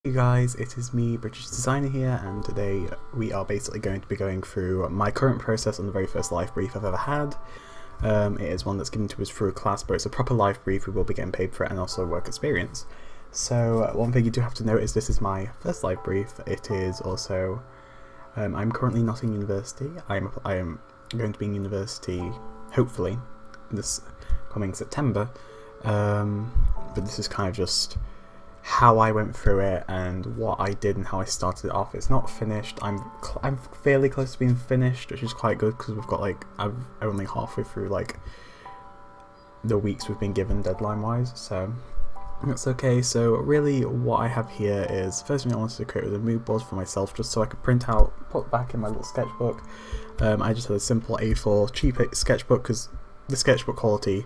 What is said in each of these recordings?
Hey guys, it is me, British Designer here, and today we are basically going to be going through my current process on the very first live brief I've ever had. It is one that's given to us through a class, but it's a proper live brief. We will be getting paid for it, and also work experience. So one thing you do have to note is this is my first live brief. It is also, I'm currently not in university. I am going to be in university, hopefully, this coming September, but this is kind of just how I went through it and what I did and how I started it off. It's not finished. I'm fairly close to being finished, which is quite good because we've got I'm only halfway through the weeks we've been given deadline wise, so that's okay. So really what I have here is, first thing I wanted to create was a mood board for myself just so I could print out, put back in my little sketchbook. I just had a simple A4 cheap sketchbook because the sketchbook quality,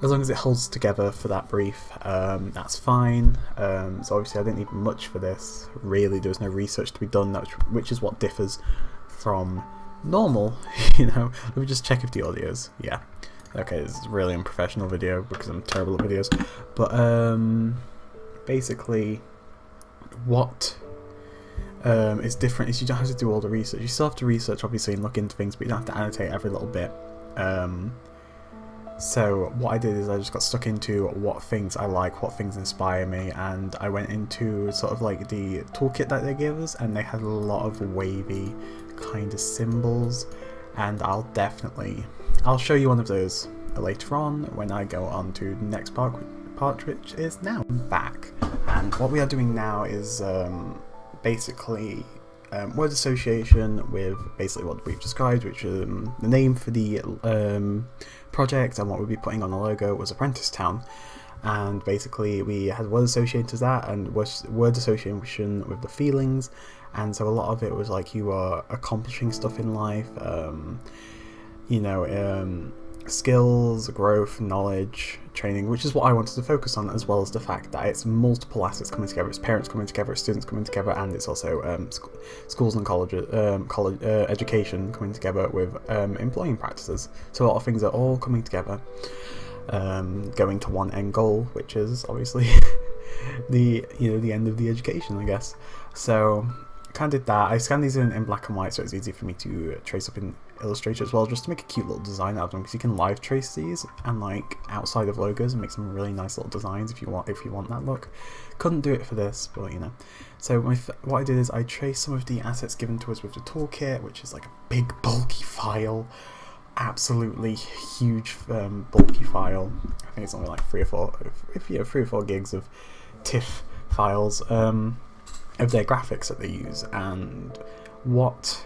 as long as it holds together for that brief, that's fine. So obviously I didn't need much for this. Really, there was no research to be done, which is what differs from normal, you know. Let me just check if the audio is, yeah. Okay, this is a really unprofessional video because I'm terrible at videos. But basically, what is different is you don't have to do all the research. You still have to research, obviously, and look into things, but you don't have to annotate every little bit. So what I did is I just got stuck into what things I like, what things inspire me, and I went into sort of like the toolkit that they gave us, and they had a lot of wavy kind of symbols, and I'll show you one of those later on when I go on to the next part, which is now. I'm back, and what we are doing now is basically word association with basically what we've described, which is the name for the project, and what we'll be putting on the logo was Apprentice Town. And basically we had word association to that and word association with the feelings, and so a lot of it was like you are accomplishing stuff in life, you know, skills, growth, knowledge, training, which is what I wanted to focus on, as well as the fact that it's multiple assets coming together. It's parents coming together, it's students coming together, and it's also schools and colleges, education coming together with employing practices. So a lot of things are all coming together, going to one end goal, which is obviously the end of the education, I guess. So kind of did that. I scanned these in black and white, so it's easy for me to trace up in Illustrator as well, just to make a cute little design out of them, because you can live trace these and like outside of logos and make some really nice little designs if you want that look. Couldn't do it for this, but you know. So what I did is I traced some of the assets given to us with the toolkit, which is like a big bulky file, absolutely huge bulky file. I think it's only like 3 or 4 gigs of TIFF files of their graphics that they use. And what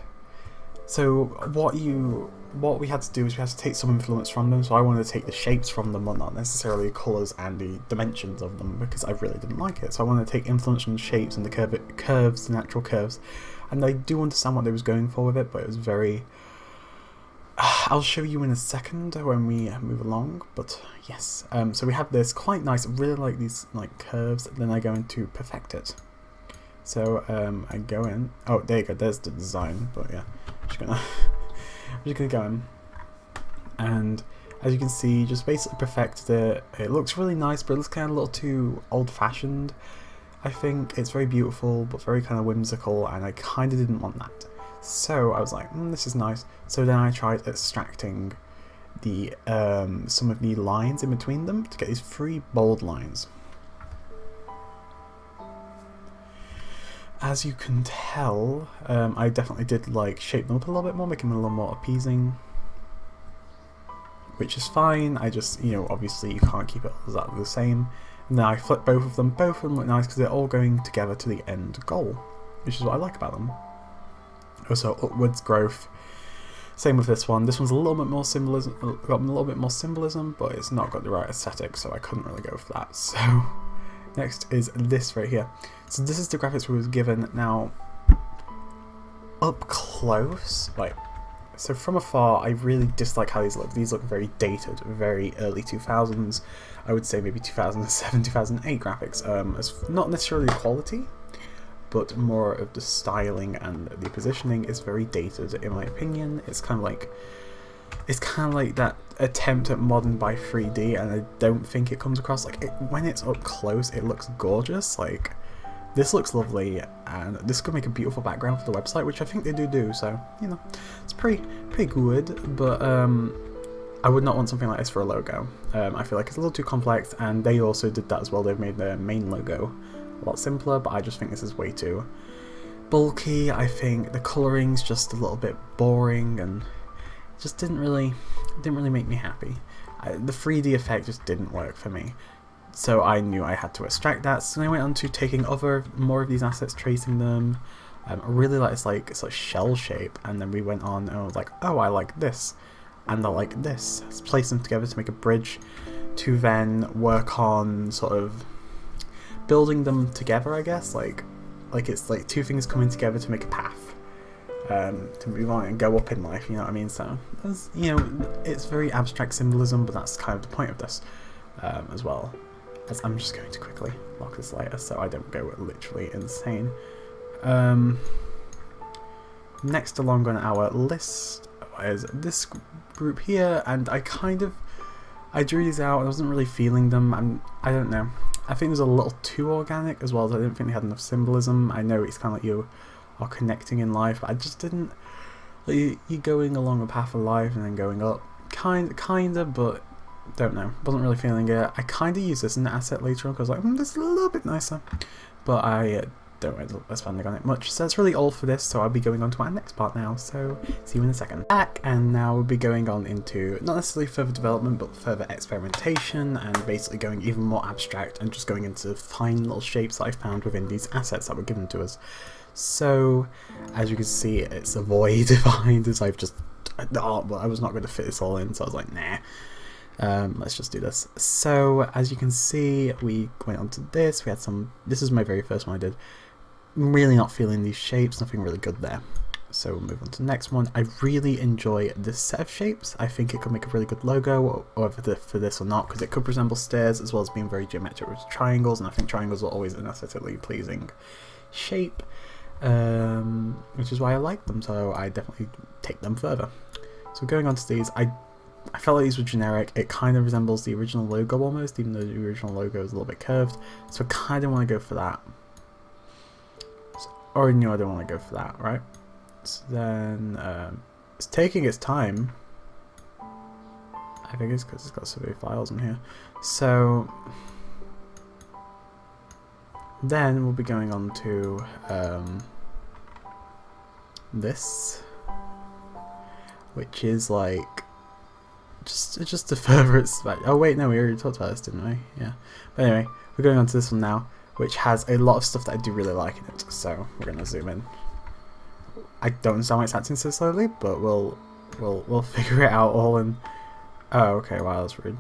we had to do is we had to take some influence from them. So I wanted to take the shapes from them, but not necessarily the colours and the dimensions of them, because I really didn't like it. So I wanted to take influence from the shapes and the curves, the natural curves. And I do understand what they was going for with it, but it was very... I'll show you in a second when we move along, but yes. So we have this quite nice, I really like these like curves, then I go into perfect it. So I go in, oh there you go, there's the design, but yeah, I'm just gonna go in, and as you can see, just basically perfect it. It looks really nice, but it looks kind of a little too old-fashioned. I think it's very beautiful, but very kind of whimsical, and I kind of didn't want that. So I was like, this is nice. So then I tried extracting the some of the lines in between them to get these 3 bold lines. As you can tell, I definitely did like shape them up a little bit more, make them a little more appeasing, which is fine. I just, you know, obviously you can't keep it exactly the same. And then I flip both of them look nice because they're all going together to the end goal, which is what I like about them. Also, upwards growth. Same with this one. This one's a little bit more symbolism, but it's not got the right aesthetic, so I couldn't really go for that. So next is this right here. So this is the graphics we was given. Now, up close, like, so from afar, I really dislike how these look. These look very dated, very early 2000s. I would say maybe 2007, 2008 graphics. It's not necessarily the quality, but more of the styling and the positioning is very dated, in my opinion. It's kind of like that attempt at modern by 3D, and I don't think it comes across like when it's up close. It looks gorgeous, like this looks lovely, and this could make a beautiful background for the website, which I think they do, so, you know, it's pretty good, but I would not want something like this for a logo. I feel like it's a little too complex, and they also did that as well. They've made their main logo a lot simpler, but I just think this is way too bulky. I think the coloring's just a little bit boring, and it just didn't really make me happy. The 3D effect just didn't work for me. So I knew I had to extract that, so I went on to taking more of these assets, tracing them. I really like this like sort of shell shape, and then we went on and I was like, oh, I like this, and I like this. Let's place them together to make a bridge, to then work on sort of building them together, I guess, like it's like two things coming together to make a path, to move on and go up in life, you know what I mean? So, you know, it's very abstract symbolism, but that's kind of the point of this as well. As I'm just going to quickly lock this later so I don't go literally insane. Next along on our list is this group here, and I drew these out and I wasn't really feeling them. I don't know. I think it was a little too organic, as well as I didn't think they had enough symbolism. I know it's kind of like you are connecting in life, but I just didn't. Like, you're going along a path of life and then going up, kinda, but don't know. Wasn't really feeling it. I kind of use this in the asset later on because I was like, this is a little bit nicer, but I don't end up expanding on it much. So that's really all for this. So I'll be going on to our next part now. So see you in a second. Back, and now we'll be going on into not necessarily further development, but further experimentation, and basically going even more abstract and just going into fine little shapes that I found within these assets that were given to us. So as you can see, it's a void behind us. I've just the art, but I was not going to fit this all in, so I was like, nah. Let's just do this. So as you can see, we went on to this. We had this is my very first one I did. I'm really not feeling these shapes, nothing really good there. So we'll move on to the next one. I really enjoy this set of shapes. I think it could make a really good logo, or for this or not, because it could resemble stairs as well as being very geometric with triangles, and I think triangles are always an aesthetically pleasing shape, which is why I like them, so I definitely take them further. So going on to these, I felt like these were generic. It kind of resembles the original logo almost, even though the original logo is a little bit curved. So I kind of want to go for that. So I already knew I don't want to go for that, right? So then it's taking its time. I think it's because it's got so many files in here. So then we'll be going on to this, which is like just to further its back. Oh wait, no, we already talked about this, didn't we? Yeah. But anyway, we're going on to this one now, which has a lot of stuff that I do really like in it. So we're gonna zoom in. I don't understand why it's acting so slowly, but we'll figure it out all in. Oh, okay. Wow, that's rude.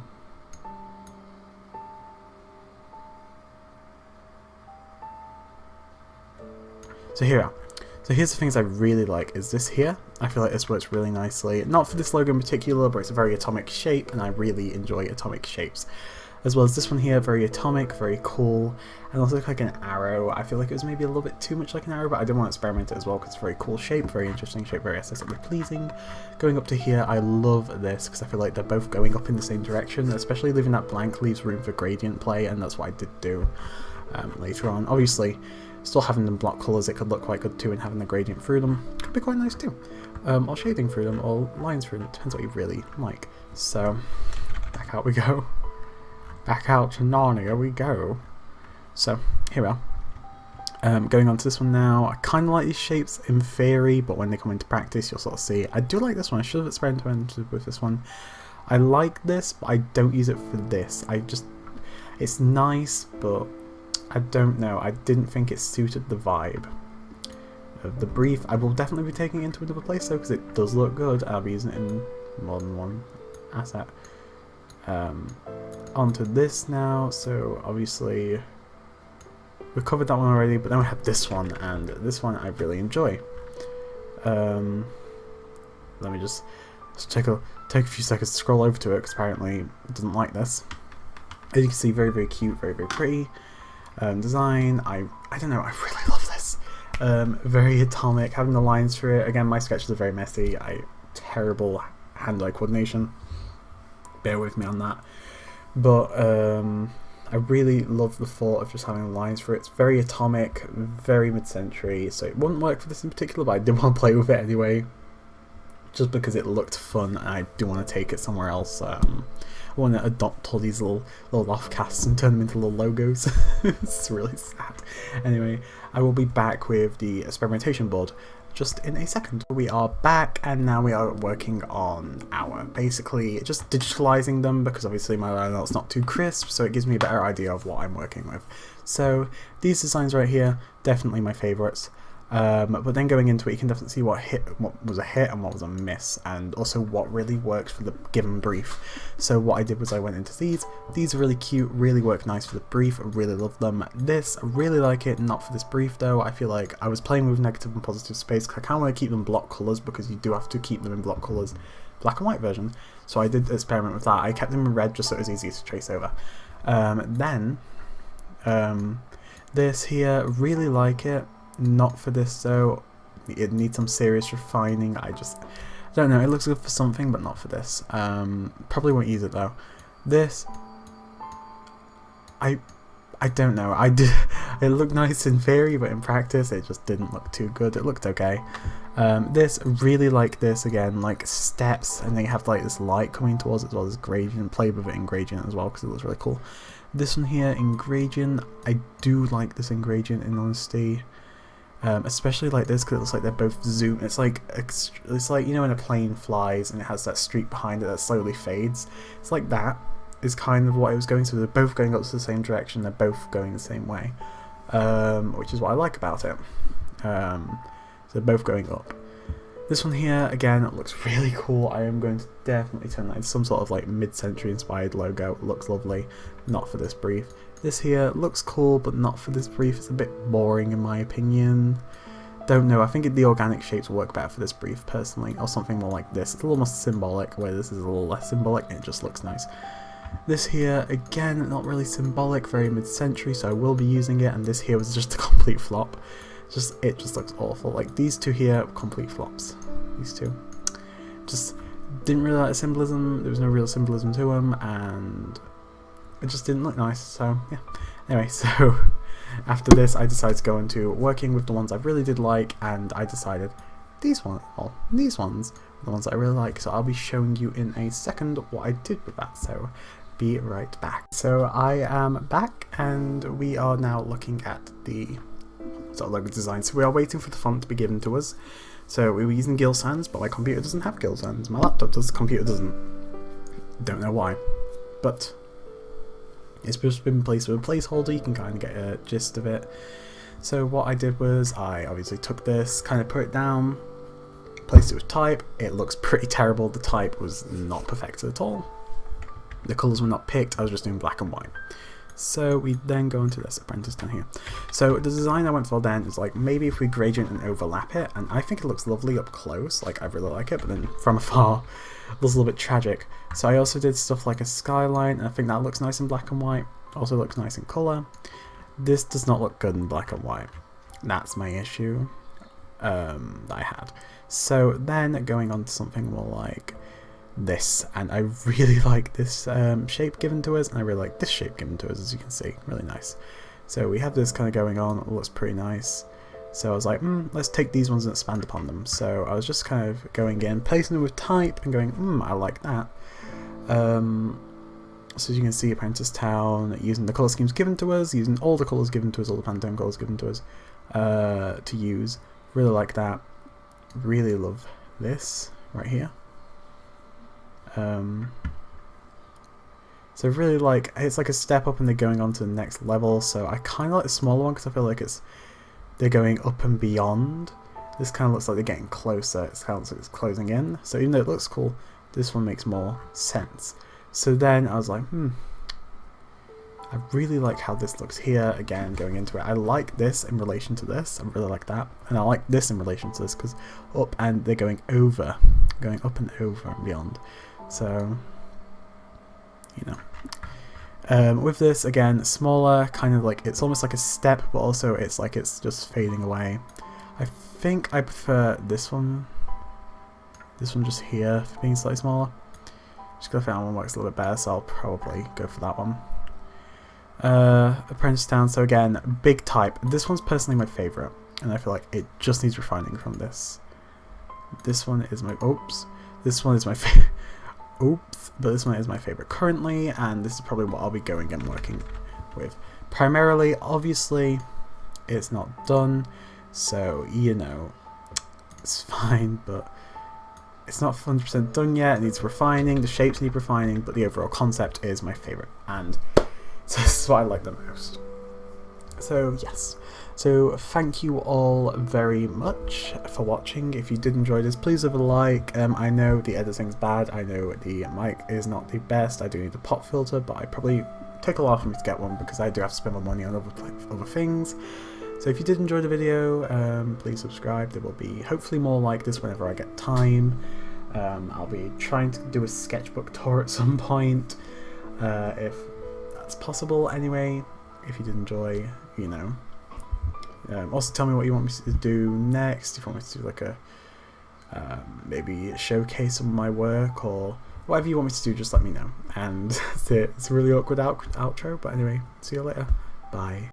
So here we are. So here's the things I really like, is this here. I feel like this works really nicely. Not for this logo in particular, but it's a very atomic shape, and I really enjoy atomic shapes. As well as this one here, very atomic, very cool, and also like an arrow. I feel like it was maybe a little bit too much like an arrow, but I did want to experiment it as well because it's a very cool shape, very interesting shape, very aesthetically pleasing. Going up to here, I love this because I feel like they're both going up in the same direction, especially leaving that blank leaves room for gradient play, and that's what I did do later on. Obviously, still having them block colours, it could look quite good too, and having the gradient through them could be quite nice too. Or shading through them, or lines through them, it depends what you really like. So, back out we go. Back out to Narnia we go. So, here we are. Going on to this one now. I kind of like these shapes in theory, but when they come into practice you'll sort of see. I do like this one. I should have experimented with this one. I like this, but I don't use it for this. It's nice, but I don't know. I didn't think it suited the vibe of the brief. I will definitely be taking it into another place though, because it does look good. I'll be using it in more than one asset. Onto this now. So obviously we've covered that one already, but then we have this one, and this one I really enjoy. Let me just take a few seconds to scroll over to it, because apparently it doesn't like this. As you can see, very, very cute, very, very pretty. Design, I don't know, I really love this. Very atomic, having the lines through it. Again, my sketches are very messy. Terrible hand-eye coordination. Bear with me on that. But I really love the thought of just having lines for it. It's very atomic, very mid-century, so it wouldn't work for this in particular, but I did want to play with it anyway, just because it looked fun and I do want to take it somewhere else. I want to adopt all these little offcasts and turn them into little logos. It's really sad. Anyway, I will be back with the experimentation board just in a second. We are back and now we are working on our, basically just digitalizing them, because obviously my layout's not too crisp, so it gives me a better idea of what I'm working with. So these designs right here, definitely my favorites. But then going into it, you can definitely see what was a hit and what was a miss, and also what really works for the given brief. So what I did was I went into these. These are really cute, really work nice for the brief. I really love them. This, I really like it, not for this brief though. I feel like I was playing with negative and positive space because I kind of want to keep them block colours, because you do have to keep them in block colours, black and white version. So I did experiment with that. I kept them in red just so it was easy to trace over. This here, really like it. Not for this though, it needs some serious refining. I don't know, it looks good for something but not for this. Probably won't use it though. This, I don't know, it looked nice in theory but in practice it just didn't look too good. It looked okay. This, really like this, again, like steps, and they have like this light coming towards it as well as gradient. Play with it in gradient as well because it looks really cool. This one here in gradient, I do like this in gradient in honesty. Especially like this because it looks like they're both zoom. It's like you know when a plane flies and it has that streak behind it that slowly fades. It's like that is kind of what it was going. So they're both going up to the same direction. They're both going the same way, which is what I like about it. So they're both going up. This one here again looks really cool. I am going to definitely turn that into some sort of like mid-century inspired logo. It looks lovely. Not for this brief. This here looks cool, but not for this brief. It's a bit boring in my opinion. Don't know, I think the organic shapes work better for this brief personally, or something more like this. It's a little more symbolic, where this is a little less symbolic and it just looks nice. This here, again, not really symbolic, very mid-century, so I will be using it, and this here was just a complete flop. It just looks awful. Like these two here, complete flops. These two. Just didn't really like the symbolism, there was no real symbolism to them, and it just didn't look nice, so yeah. Anyway, so after this I decided to go into working with the ones I really did like, and I decided these ones are the ones that I really like, so I'll be showing you in a second what I did with that, so be right back. So I am back and we are now looking at the sort of logo design. So we are waiting for the font to be given to us. So we were using Gill Sans, but my computer doesn't have Gill Sans. My laptop does, the computer doesn't. Don't know why, but it's just been placed with a placeholder. You can kind of get a gist of it. So what I did was I obviously took this, kind of put it down, placed it with type. It looks pretty terrible. The type was not perfected at all. The colours were not picked. I was just doing black and white. So we then go into this apprentice down here. So the design I went for then is like maybe if we gradient and overlap it, and I think it looks lovely up close. Like I really like it, but then from afar it looks a little bit tragic. So I also did stuff like a skyline, and I think that looks nice in black and white. Also looks nice in colour. This does not look good in black and white. That's my issue that I had. So then going on to something more like this, and I really like this shape given to us, and I really like this shape given to us, as you can see, really nice. So we have this kind of going on, it looks pretty nice. So I was like, let's take these ones and expand upon them. So I was just kind of going in, placing them with type and going, I like that. So as you can see, Apprentice Town, using the colour schemes given to us, using all the colours given to us, all the Pantone colours given to us to use. Really like that. Really love this right here. So really like, it's like a step up and they're going on to the next level, so I kind of like the smaller one because I feel like they're going up and beyond. This kind of looks like they're getting closer, it kind of looks like it's closing in, so even though it looks cool, this one makes more sense. So then I was like, I really like how this looks here, again going into it. I like this in relation to this, I really like that, and I like this in relation to this because up and they're going over, going up and over and beyond. So, you know, with this again, smaller, kind of like it's almost like a step, but also it's like it's just fading away. I think I prefer this one just here for being slightly smaller. Just because I think that one works a little bit better, so I'll probably go for that one. Apprentice Town. So again, big type. This one's personally my favourite, and I feel like it just needs refining from this. This one is my This one is my favorite. But this one is my favorite currently, and this is probably what I'll be going and working with. Primarily, obviously, it's not done, so you know, it's fine, but it's not 100% done yet. It needs refining, the shapes need refining, but the overall concept is my favorite, and so this is what I like the most. So yes, so thank you all very much for watching. If you did enjoy this, please leave a like. I know the editing's bad, I know the mic is not the best, I do need a pop filter, but I probably take a while for me to get one because I do have to spend my money on other things. So if you did enjoy the video, please subscribe. There will be hopefully more like this whenever I get time. I'll be trying to do a sketchbook tour at some point, if that's possible. Anyway, if you did enjoy, you know. Also tell me what you want me to do next. If you want me to do like a maybe showcase some of my work or whatever you want me to do, just let me know. And that's it. It's a really awkward outro, but anyway, see you later. Bye.